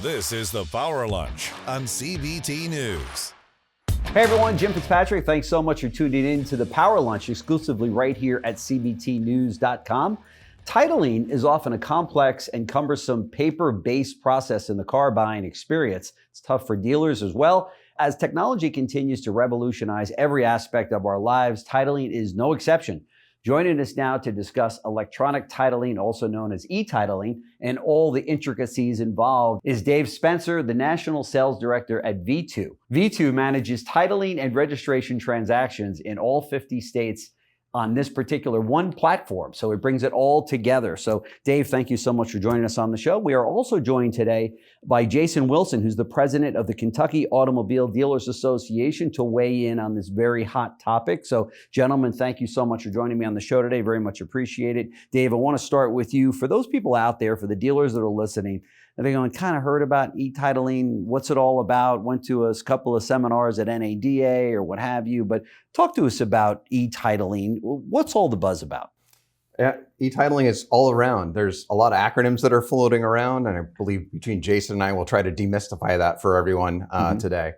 This is the Power Lunch on CBT News. Hey everyone, Jim Fitzpatrick. Thanks so much for tuning in to the Power Lunch exclusively right here at cbtnews.com. Titling is often a complex and cumbersome paper-based process in the car buying experience. It's tough for dealers as well. As technology continues to revolutionize every aspect of our lives, titling is no exception. Joining us now to discuss electronic titling, also known as etitling, and all the intricacies involved is Dave Spencer, the National Sales Director at Vitu. Vitu manages titling and registration transactions in all 50 states on this particular one platform. So it brings it all together. So Dave, thank you so much for joining us on the show. We are also joined today by Jason Wilson, who's the president of the Kentucky Automobile Dealers Association, to weigh in on this very hot topic. So gentlemen, thank you so much for joining me on the show today. Very much appreciated. Dave, I want to start with you. For those people out there, for the dealers that are listening, I think I kind of heard about e-titling. What's it all about? Went to a couple of seminars at NADA or what have you, but talk to us about e-titling. What's all the buzz about? Yeah, e-titling is all around. There's a lot of acronyms that are floating around, and I believe between Jason and I, we'll try to demystify that for everyone today.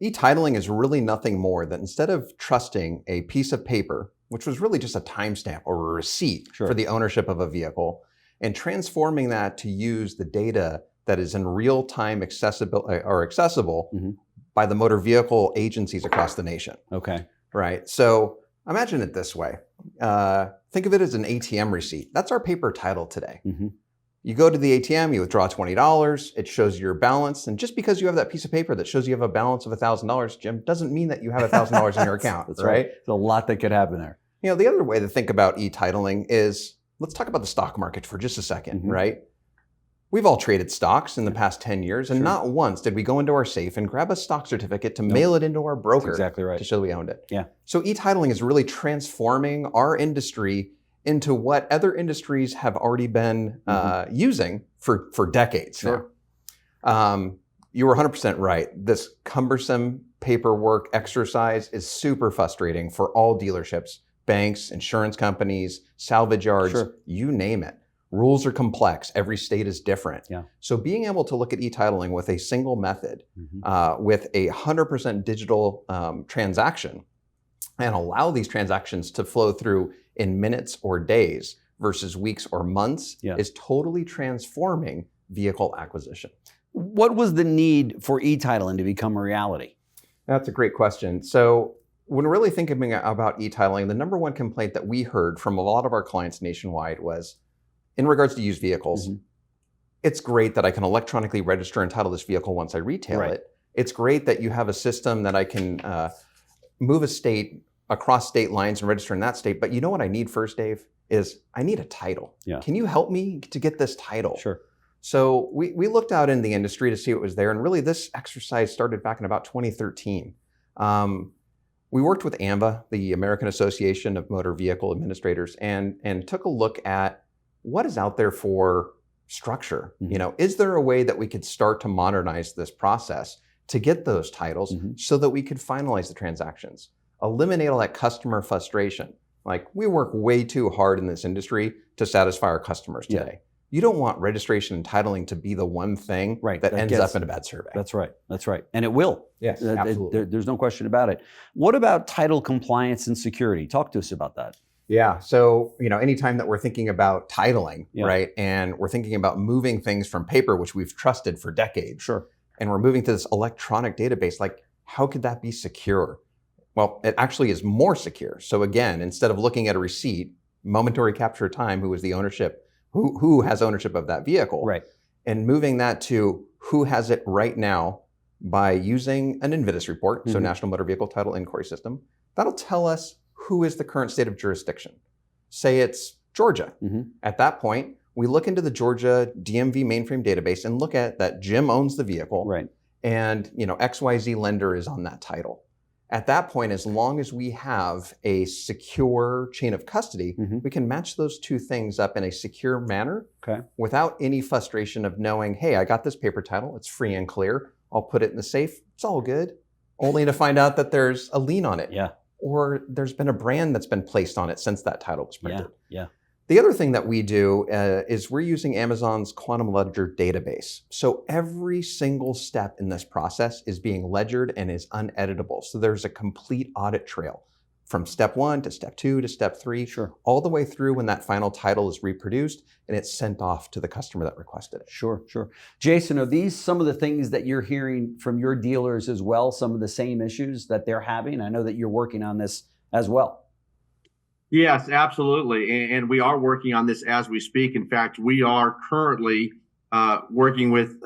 E-titling is really nothing more than instead of trusting a piece of paper, which was really just a timestamp or a receipt for the ownership of a vehicle, and transforming that to use the data that is in real time accessible by the motor vehicle agencies across the nation. Okay. Right. So imagine it this way. Think of it as an ATM receipt. That's our paper title today. You go to the ATM, you withdraw $20, it shows your balance. And just because you have that piece of paper that shows you have a balance of $1,000, Jim, doesn't mean that you have $1,000 in your account. That's right. There's a lot that could happen there. You know, the other way to think about e-titling is, let's talk about the stock market for just a second, right? We've all traded stocks in the past 10 years, and not once did we go into our safe and grab a stock certificate to mail it into our broker. That's exactly right. To show that we owned it. Yeah. So e-titling is really transforming our industry into what other industries have already been using for decades now. You were 100% right. This cumbersome paperwork exercise is super frustrating for all dealerships, banks, insurance companies, salvage yards, you name it. Rules are complex. Every state is different. Yeah. So being able to look at e-titling with a single method, with a 100% digital transaction, and allow these transactions to flow through in minutes or days versus weeks or months is totally transforming vehicle acquisition. What was the need for e-titling to become a reality? That's a great question. So when really thinking about e-titling, the number one complaint that we heard from a lot of our clients nationwide was, in regards to used vehicles, it's great that I can electronically register and title this vehicle once I retail it. It's great that you have a system that I can move a state across state lines and register in that state. But you know what I need first, Dave, is I need a title. Can you help me to get this title? Sure. So we looked out in the industry to see what was there. And really this exercise started back in about 2013. We worked with AMVA, the American Association of Motor Vehicle Administrators, and took a look at what is out there for structure. You know, is there a way that we could start to modernize this process to get those titles so that we could finalize the transactions, eliminate all that customer frustration? Like, we work way too hard in this industry to satisfy our customers today. You don't want registration and titling to be the one thing that ends up in a bad survey. That's right. That's right. And it will. Yes, absolutely. There's no question about it. What about title compliance and security? Talk to us about that. Yeah. So, you know, anytime that we're thinking about titling, right, and we're thinking about moving things from paper, which we've trusted for decades, and we're moving to this electronic database, like, how could that be secure? Well, it actually is more secure. So again, instead of looking at a receipt, momentary capture of time, who is the ownership, who has ownership of that vehicle, and moving that to who has it right now by using an NVIDIS report, so National Motor Vehicle Title Inquiry System, that'll tell us who is the current state of jurisdiction. Say it's Georgia. At that point, we look into the Georgia DMV mainframe database and look at that Jim owns the vehicle, and you know, XYZ lender is on that title. At that point, as long as we have a secure chain of custody, we can match those two things up in a secure manner without any frustration of knowing, hey, I got this paper title, it's free and clear, I'll put it in the safe, it's all good, only to find out that there's a lien on it. Or there's been a brand that's been placed on it since that title was printed. The other thing that we do is we're using Amazon's Quantum Ledger database. So every single step in this process is being ledgered and is uneditable. So there's a complete audit trail from step 1 to step 2 to step 3, all the way through when that final title is reproduced and it's sent off to the customer that requested it. Sure. Jason, are these some of the things that you're hearing from your dealers as well, some of the same issues that they're having? I know that you're working on this as well. Yes, absolutely. And we are working on this as we speak. In fact, we are currently working with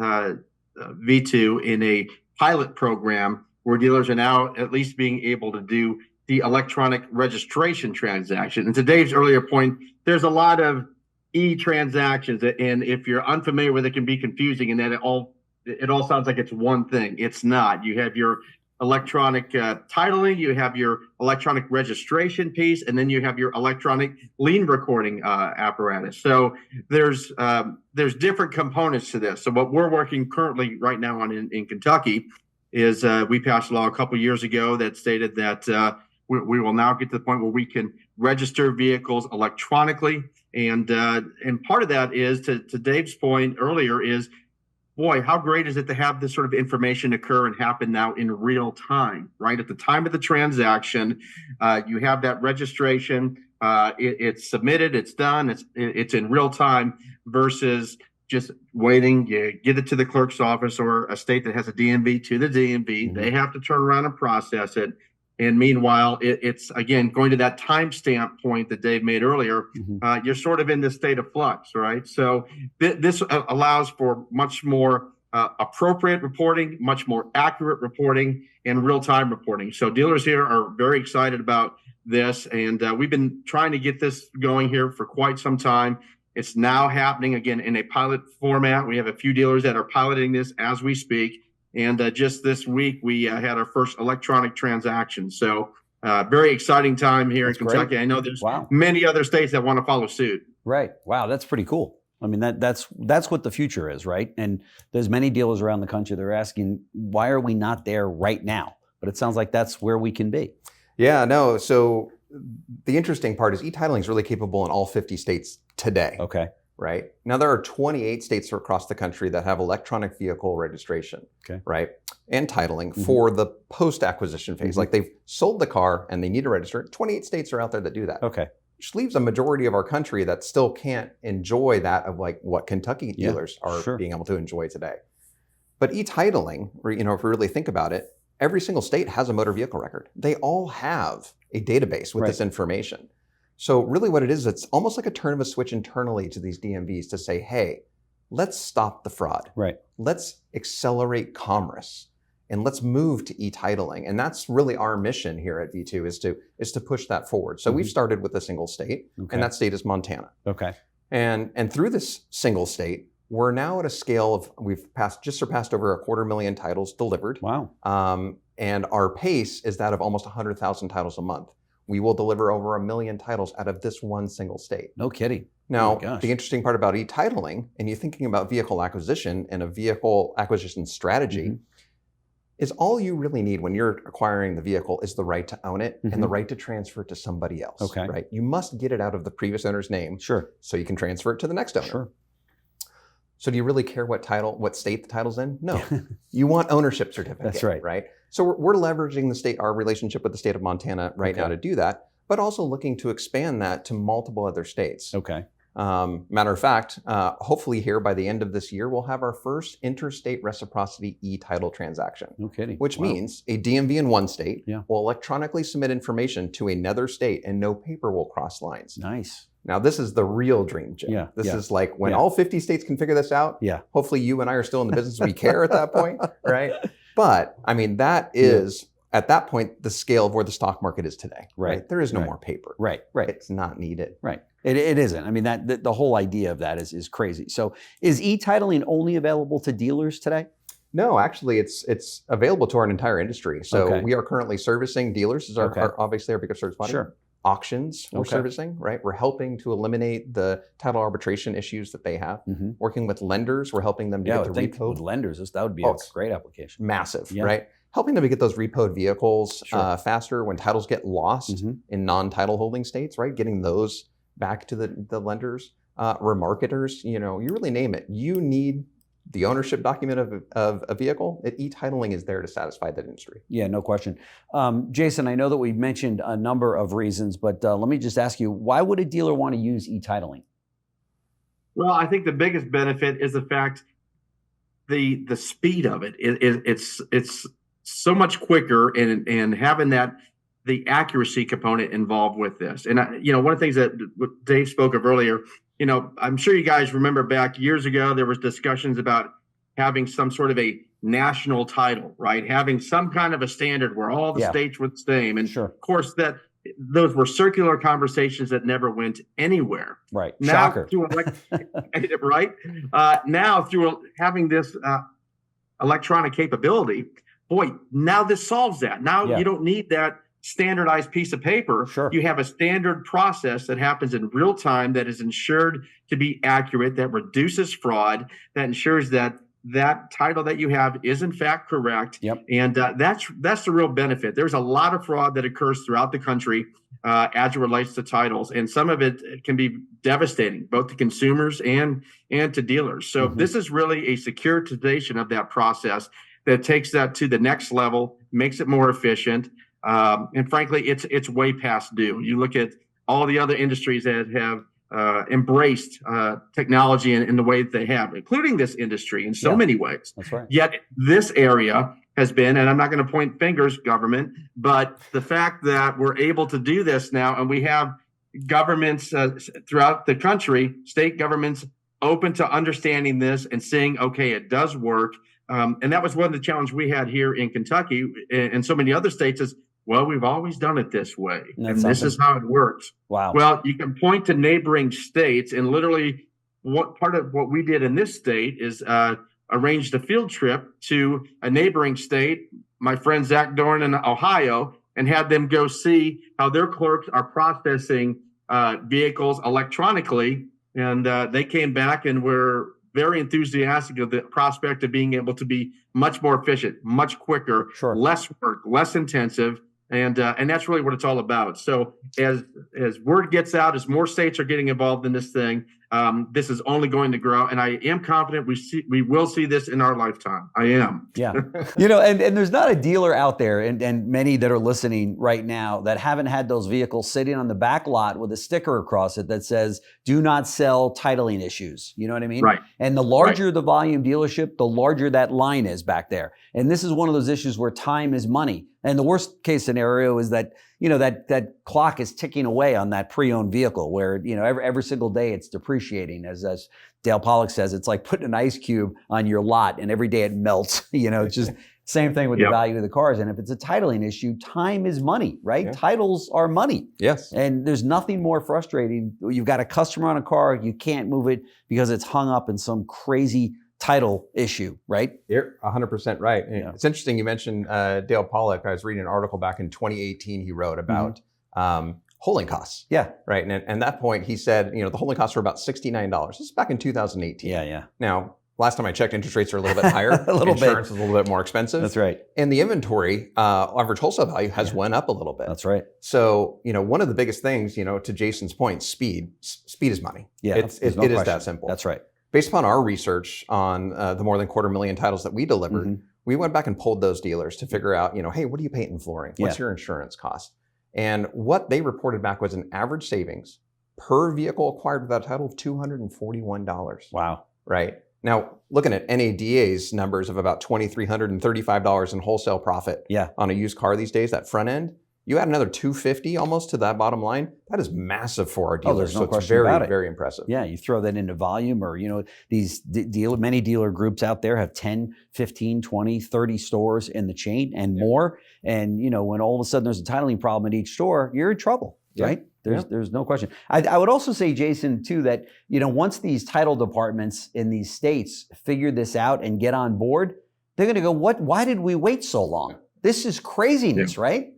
Vitu in a pilot program where dealers are now at least being able to do the electronic registration transaction. And to Dave's earlier point, there's a lot of e-transactions, and if you're unfamiliar with it, can be confusing, and that it all sounds like it's one thing. It's not. You have your electronic titling, you have your electronic registration piece, and then you have your electronic lien recording apparatus. So there's different components to this. So what we're working currently right now on in Kentucky is we passed a law a couple years ago that stated that we will now get to the point where we can register vehicles electronically, and part of that is to Dave's point earlier is, boy, how great is it to have this sort of information occur and happen now in real time, right? At the time of the transaction, you have that registration, it's submitted, it's done, it's in real time versus just waiting. You get it to the clerk's office or a state that has a DMV to the DMV. They have to turn around and process it. And meanwhile, it's, again, going to that timestamp point that Dave made earlier, you're sort of in this state of flux, right? So this allows for much more appropriate reporting, much more accurate reporting, and real-time reporting. So dealers here are very excited about this, and we've been trying to get this going here for quite some time. It's now happening, again, in a pilot format. We have a few dealers that are piloting this as we speak. And just this week, we had our first electronic transaction. So very exciting time here in Kentucky. Great. I know there's many other states that want to follow suit. Right. Wow, that's pretty cool. I mean, that's what the future is, right? And there's many dealers around the country that are asking, why are we not there right now? But it sounds like that's where we can be. Yeah, no. So the interesting part is e-titling is really capable in all 50 states today. Okay. Right? Now, there are 28 states across the country that have electronic vehicle registration, right? And titling for the post-acquisition phase. Like they've sold the car and they need to register. 28 states are out there that do that. Okay. Which leaves a majority of our country that still can't enjoy that of like what Kentucky dealers are being able to enjoy today. But e-titling, or, if we really think about it, every single state has a motor vehicle record. They all have a database with this information. So really what it is, it's almost like a turn of a switch internally to these DMVs to say, hey, let's stop the fraud. Right. Let's accelerate commerce and let's move to e-titling. And that's really our mission here at Vitu is to push that forward. So we've started with a single state, and that state is Montana. Okay. And through this single state, we're now at a scale of, we've just surpassed over 250,000 titles delivered. Wow. And our pace is that of almost 100,000 titles a month. We will deliver over 1 million titles out of this one single state. No kidding. Now, the interesting part about e-titling, and you're thinking about vehicle acquisition and a vehicle acquisition strategy, is all you really need when you're acquiring the vehicle is the right to own it and the right to transfer it to somebody else. Okay. Right? You must get it out of the previous owner's name so you can transfer it to the next owner. Sure. So do you really care what state the title's in? No. You want ownership certificate. That's right. Right? So we're leveraging our relationship with the state of Montana now to do that, but also looking to expand that to multiple other states. Okay. Matter of fact, hopefully here by the end of this year, we'll have our first interstate reciprocity e-title transaction. No kidding. Which means a DMV in one state will electronically submit information to another state and no paper will cross lines. Nice. Now, this is the real dream, Jim. This is like when all 50 states can figure this out, hopefully you and I are still in the business we care at that point, right? But, I mean, that is, at that point, the scale of where the stock market is today, right? There is no more paper. Right. It's not needed. Right. It isn't. I mean, the whole idea of that is crazy. So is e-titling only available to dealers today? No, actually, it's available to our entire industry. So we are currently servicing dealers. This is obviously our biggest service body. Sure. Auctions we're servicing, right? We're helping to eliminate the title arbitration issues that they have. Working with lenders, we're helping them to get the repo. With lenders, that would be a great application. Massive, right? Helping them to get those repoed vehicles faster when titles get lost in non-title holding states, right? Getting those back to the lenders, remarketers, you really name it. You need the ownership document of a vehicle. E-titling is there to satisfy that industry. Yeah, no question. Jason, I know that we've mentioned a number of reasons, but let me just ask you, why would a dealer want to use e-titling? Well, I think the biggest benefit is the fact the speed of it. It's so much quicker, and having the accuracy component involved with this. And one of the things that Dave spoke of earlier, I'm sure you guys remember back years ago, there was discussions about having some sort of a national title, right? Having some kind of a standard where all the states were the same. And of course, those were circular conversations that never went anywhere. Right. Now, Shocker. Right. Now through having this electronic capability, boy, now this solves that. Now you don't need that standardized piece of paper. You have a standard process that happens in real time that is ensured to be accurate, that reduces fraud, that ensures that title that you have is in fact correct. And that's the real benefit. There's a lot of fraud that occurs throughout the country as it relates to titles, and some of it can be devastating, both to consumers and to dealers. So this is really a securitization of that process that takes that to the next level, makes it more efficient. And frankly, it's way past due. You look at all the other industries that have embraced technology in the way that they have, including this industry in so many ways. That's right. Yet this area has been, and I'm not going to point fingers, government, but the fact that we're able to do this now, and we have governments throughout the country, state governments, open to understanding this and saying, okay, it does work. And that was one of the challenges we had here in Kentucky and so many other states is, well, we've always done it this way, and this is how it works. Wow. Well, you can point to neighboring states, and literally what part of what we did in this state is arranged a field trip to a neighboring state, my friend Zach Dorn in Ohio, and had them go see how their clerks are processing vehicles electronically. And they came back and were very enthusiastic of the prospect of being able to be much more efficient, much quicker, less work, less intensive. And that's really what it's all about. So as word gets out, as more states are getting involved in this thing, this is only going to grow. And I am confident we will see this in our lifetime. I am. Yeah. And there's not a dealer out there, and many that are listening right now, that haven't had those vehicles sitting on the back lot with a sticker across it that says, do not sell titling issues. You know what I mean? Right. And the larger the volume dealership, the larger that line is back there. And this is one of those issues where time is money. And the worst case scenario is that, that clock is ticking away on that pre-owned vehicle where, every single day it's depreciating. As Dale Pollock says, it's like putting an ice cube on your lot and every day it melts. It's just same thing with the value of the cars. And if it's a titling issue, time is money, right? Titles are money. Yes. And there's nothing more frustrating. You've got a customer on a car, you can't move it because it's hung up in some crazy title issue, right? You're 100% right. And it's interesting you mentioned Dale Pollock. I was reading an article back in 2018 he wrote about holding costs. Yeah. Right. And at that point he said, the holding costs were about $69. This is back in 2018. Yeah. Now, last time I checked, interest rates are a little bit higher. Insurance is a little bit more expensive. That's right. And the inventory average wholesale value has went up a little bit. That's right. So, one of the biggest things, to Jason's point, speed is money. Yeah. It is that simple. That's right. Based upon our research on the more than 250,000 titles that we delivered, we went back and polled those dealers to figure out, hey, what do you pay in flooring? What's your insurance cost? And what they reported back was an average savings per vehicle acquired without a title of $241. Wow. Right. Now, looking at NADA's numbers of about $2,335 in wholesale profit on a used car these days, that front end, you add another $250 almost to that bottom line. That is massive for our dealers. There's no so question it's very, about it. very impressive. Yeah, you throw that into volume, or these many dealer groups out there have 10, 15, 20, 30 stores in the chain and more. And when all of a sudden there's a titling problem at each store, you're in trouble, right? There's no question. I would also say, Jason, too, that once these title departments in these states figure this out and get on board, they're going to go, why did we wait so long? This is craziness, right?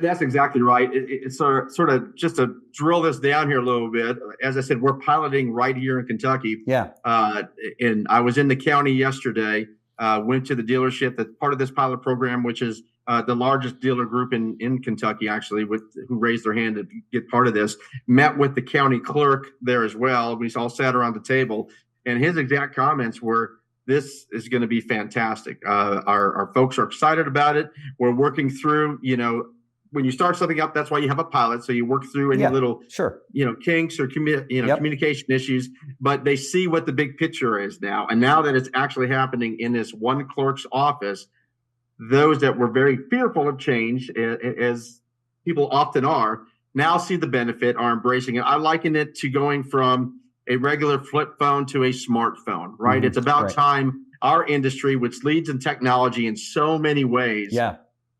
That's exactly right. It's sort of just to drill this down here a little bit. As I said, we're piloting right here in Kentucky. Yeah. And I was in the county yesterday, went to the dealership that's part of this pilot program, which is the largest dealer group in Kentucky, actually, who raised their hand to get part of this, met with the county clerk there as well. We all sat around the table, and his exact comments were, "This is going to be fantastic. Our folks are excited about it. We're working through, when you start something up, that's why you have a pilot. So you work through any little, kinks or communication issues, but they see what the big picture is now. And now that it's actually happening in this one clerk's office, those that were very fearful of change, as people often are, now see the benefit, are embracing it. I liken it to going from a regular flip phone to a smartphone, right? Mm-hmm. It's about time our industry, which leads in technology in so many ways,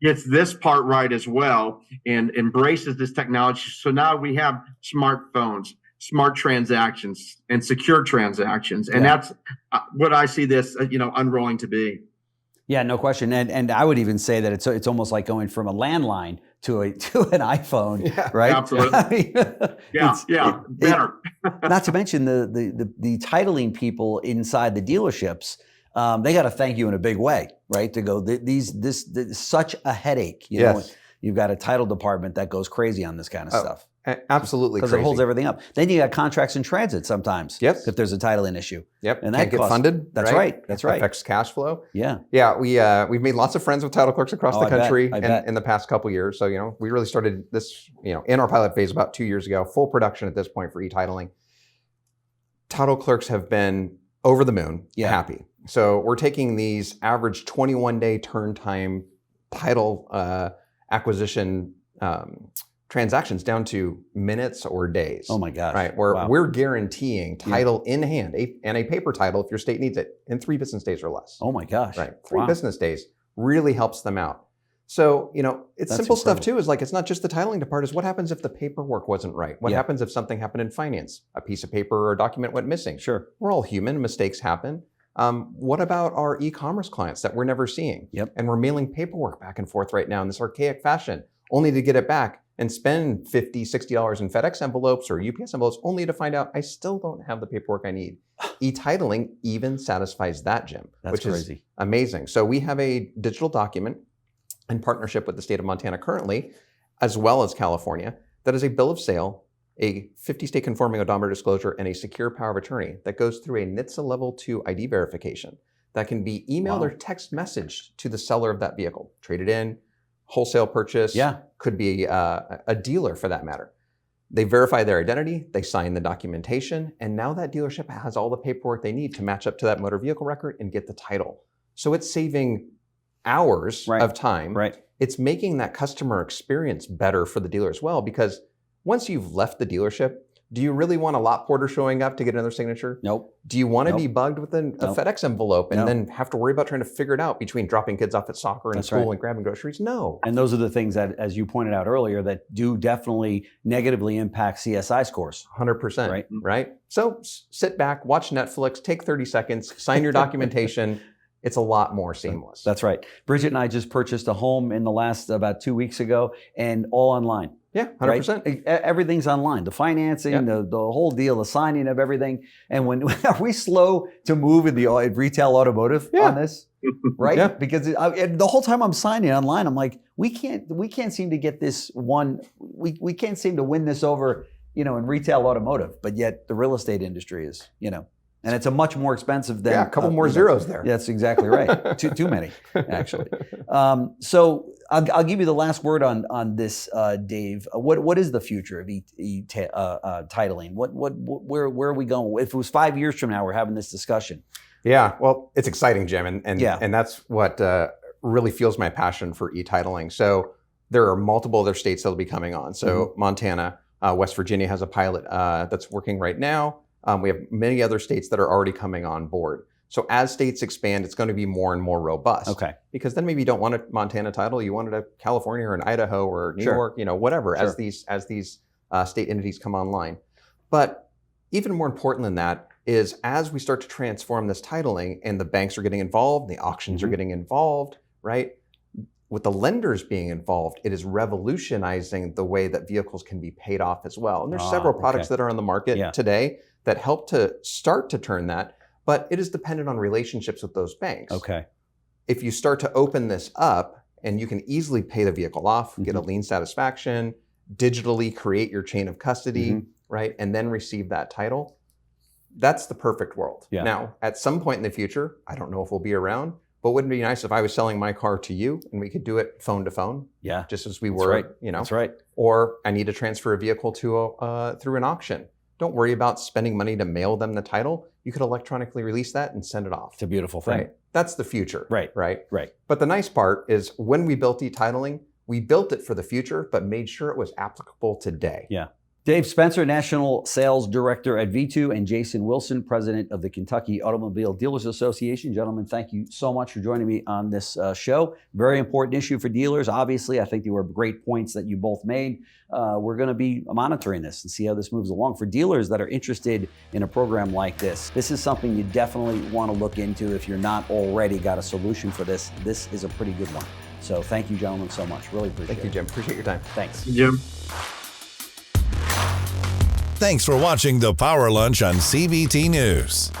gets this part right as well and embraces this technology. So now we have smartphones, smart transactions, and secure transactions. And that's what I see this, unrolling to be. Yeah, no question. And I would even say that it's almost like going from a landline to an iPhone, right? Absolutely. I mean, better. Not to mention the titling people inside the dealerships. They got to thank you in a big way, right? To go, this is such a headache. You know, you've got a title department that goes crazy on this kind of stuff. Absolutely, because it holds everything up. Then you got contracts in transit sometimes. Yep. If there's a titling issue. Yep. And that can't get funded. That's right. That's right. Affects cash flow. Yeah. Yeah. We've made lots of friends with title clerks across the country in the past couple of years. So we really started this in our pilot phase about 2 years ago. Full production at this point for e-titling. Title clerks have been over the moon. Happy. So we're taking these average 21-day turn time title acquisition transactions down to minutes or days. Oh my gosh. Right. Where we're guaranteeing title in hand and a paper title if your state needs it in 3 business days or less. Oh my gosh. Right. 3 business days really helps them out. So, it's That's simple incredible. stuff too, is like, it's not just the titling department, is what happens if the paperwork wasn't right? What happens if something happened in finance? A piece of paper or a document went missing. Sure. We're all human, mistakes happen. What about our e-commerce clients that we're never seeing? Yep. And we're mailing paperwork back and forth right now in this archaic fashion, only to get it back and spend $50, $60 in FedEx envelopes or UPS envelopes, only to find out I still don't have the paperwork I need. E-titling even satisfies that, Jim, which crazy. Is amazing. So we have a digital document in partnership with the state of Montana currently, as well as California, that is a bill of sale, a 50-state conforming odometer disclosure, and a secure power of attorney that goes through a NHTSA Level 2 ID verification that can be emailed or text messaged to the seller of that vehicle. Traded in, wholesale purchase, could be a dealer for that matter. They verify their identity, they sign the documentation, and now that dealership has all the paperwork they need to match up to that motor vehicle record and get the title. So it's saving hours of time. Right. It's making that customer experience better for the dealer as well, because once you've left the dealership, do you really want a lot porter showing up to get another signature? Nope. Do you want to be bugged with a FedEx envelope and then have to worry about trying to figure it out between dropping kids off at soccer and school and grabbing groceries? No. And those are the things that, as you pointed out earlier, that do definitely negatively impact CSI scores. 100%. Right? So sit back, watch Netflix, take 30 seconds, sign your documentation. It's a lot more seamless. That's right. Bridget and I just purchased a home in the last about 2 weeks ago, and all online. Yeah, 100%. Right? Everything's online. The financing, the whole deal, the signing of everything. And are we slow to move in the retail automotive on this? Right? Yeah. Because the whole time I'm signing online, I'm like, we can't seem to get this one. We can't seem to win this over, in retail automotive. But yet the real estate industry is, and it's a much more expensive than a couple more zeros there. That's exactly right. Too many, actually. So I'll give you the last word on this, Dave. What is the future of titling? Where are we going? If it was 5 years from now, we're having this discussion. Yeah, well, it's exciting, Jim, and that's what really fuels my passion for e-titling. So there are multiple other states that'll be coming on. So Montana, West Virginia has a pilot that's working right now. We have many other states that are already coming on board. So as states expand, it's going to be more and more robust. Okay. Because then maybe you don't want a Montana title, you wanted a California or an Idaho or New York, whatever, as these state entities come online. But even more important than that is as we start to transform this titling and the banks are getting involved, the auctions are getting involved, right? With the lenders being involved, it is revolutionizing the way that vehicles can be paid off as well. And there's several products that are on the market today that help to start to turn that, but it is dependent on relationships with those banks. Okay. If you start to open this up and you can easily pay the vehicle off, get a lien satisfaction, digitally create your chain of custody, right? And then receive that title. That's the perfect world. Yeah. Now, at some point in the future, I don't know if we'll be around, but wouldn't it be nice if I was selling my car to you and we could do it phone to phone? Yeah. Just as we were, you know? That's right. Or I need to transfer a vehicle to through an auction. Don't worry about spending money to mail them the title. You could electronically release that and send it off. It's a beautiful thing. Right. That's the future. Right. Right. Right. But the nice part is when we built etitling, we built it for the future, but made sure it was applicable today. Yeah. Dave Spencer, National Sales Director at Vitu, and Jason Wilson, President of the Kentucky Automobile Dealers Association. Gentlemen, thank you so much for joining me on this show. Very important issue for dealers. Obviously, I think there were great points that you both made. We're going to be monitoring this and see how this moves along. For dealers that are interested in a program like this is something you definitely want to look into. If you're not already got a solution for this, this is a pretty good one. So thank you, gentlemen, so much. Really appreciate it. Thank you, Jim. Appreciate your time. Thanks. Jim. Thanks for watching the Power Lunch on CBT News.